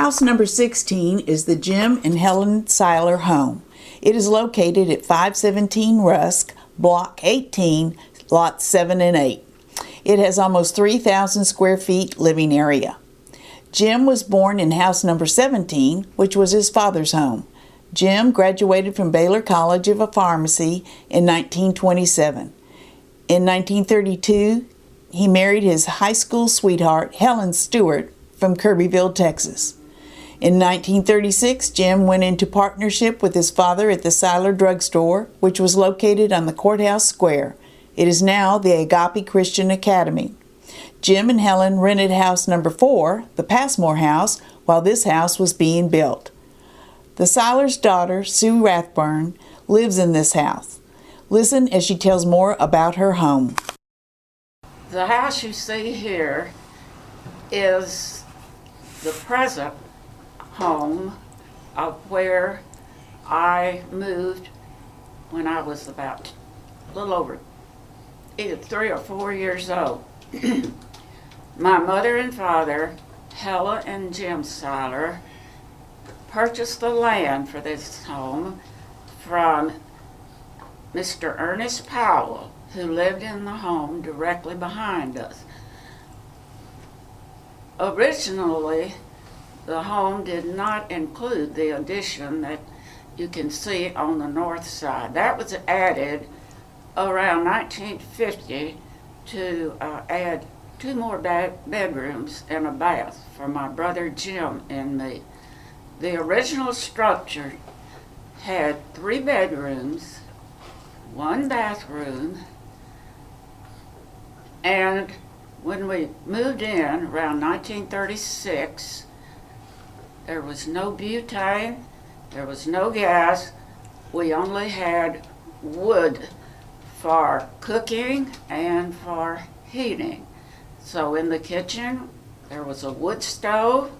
House number 16 is the Jim and Helen Syler home. It is located at 517 Rusk, Block 18, Lots 7 and 8. It has almost 3,000 square feet living area. Jim was born in house number 17, which was his father's home. Jim graduated from Baylor College of Pharmacy in 1927. In 1932, he married his high school sweetheart, Helen Stewart, from Kirbyville, Texas. In 1936, Jim went into partnership with his father at the Syler Drugstore, which was located on the Courthouse Square. It is now the Agape Christian Academy. Jim and Helen rented house number 4, the Passmore House, while this house was being built. The Syler's daughter, Sue Rathburn, lives in this house. Listen as she tells more about her home. The house you see here is the present home of where I moved when I was about a little over either 3 or 4 years old. My mother and father, Helen and Jim Syler, purchased the land for this home from Mr. Ernest Powell, who lived in the home directly behind us. Originally, the home did not include the addition that you can see on the north side. That was added around 1950 to add 2 more bedrooms and a bath for my brother Jim and me. The original structure had 3 bedrooms, 1 bathroom, and when we moved in around 1936, there was no butane, there was no gas. We only had wood for cooking and for heating. So in the kitchen, there was a wood stove.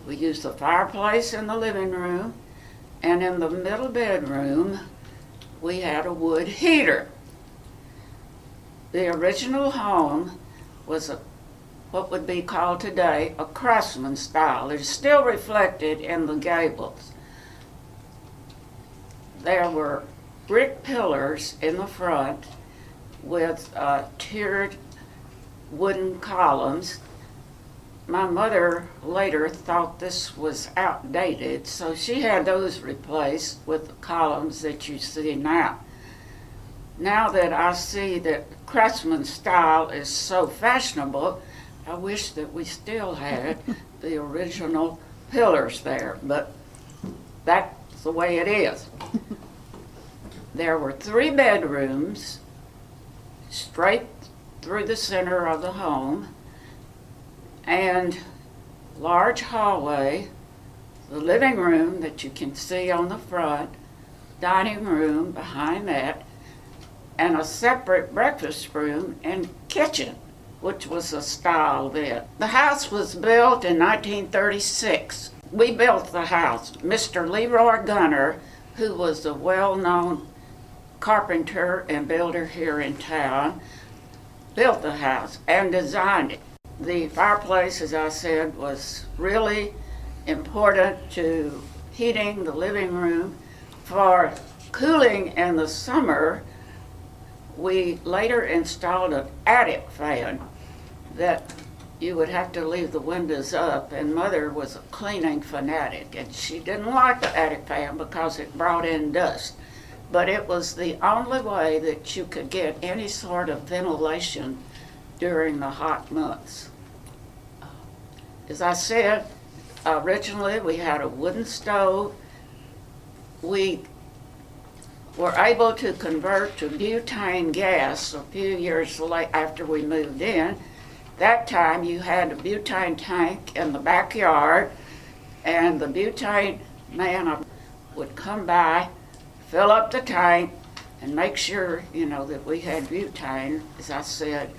We used the fireplace in the living room, and in the middle bedroom, we had a wood heater. The original home was what would be called today a craftsman style. It is still reflected in the gables. There were brick pillars in the front with tiered wooden columns. My mother later thought this was outdated, so she had those replaced with the columns that you see now. Now that I see that craftsman style is so fashionable, I wish that we still had the original pillars there, but that's the way it is. There were 3 bedrooms straight through the center of the home, and large hallway, the living room that you can see on the front, dining room behind that, and a separate breakfast room and kitchen, which was a style then. The house was built in 1936. We built the house. Mr. Leroy Gunner, who was a well-known carpenter and builder here in town, built the house and designed it. The fireplace, as I said, was really important to heating the living room. For cooling in the summer, we later installed an attic fan that you would have to leave the windows up, and Mother was a cleaning fanatic, and she didn't like the attic fan because it brought in dust. But it was the only way that you could get any sort of ventilation during the hot months. As I said, originally we had a wooden stove. We were able to convert to butane gas a few years after we moved in. That time you had a butane tank in the backyard, and the butane man would come by, fill up the tank, and make sure, that we had butane, as I said,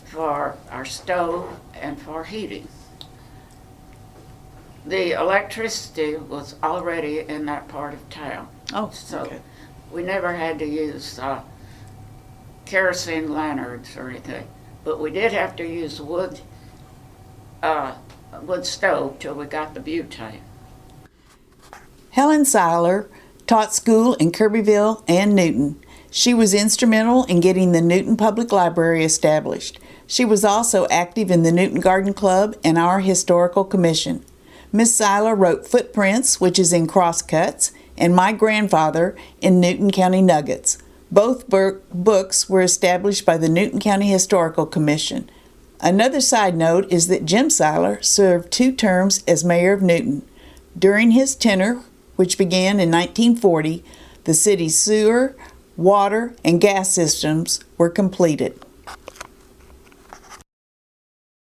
for our stove and for heating. The electricity was already in that part of town. Oh, so okay. We never had to use kerosene lanterns or anything, but we did have to use wood wood stove till we got the butane. Helen Syler taught school in Kirbyville and Newton. She was instrumental in getting the Newton Public Library established. She was also active in the Newton Garden Club and our Historical Commission. Miss Syler wrote Footprints, which is in Crosscuts, and My Grandfather in Newton County Nuggets. Both books were established by the Newton County Historical Commission. Another side note is that Jim Syler served 2 terms as mayor of Newton. During his tenure, which began in 1940, the city's sewer, water, and gas systems were completed.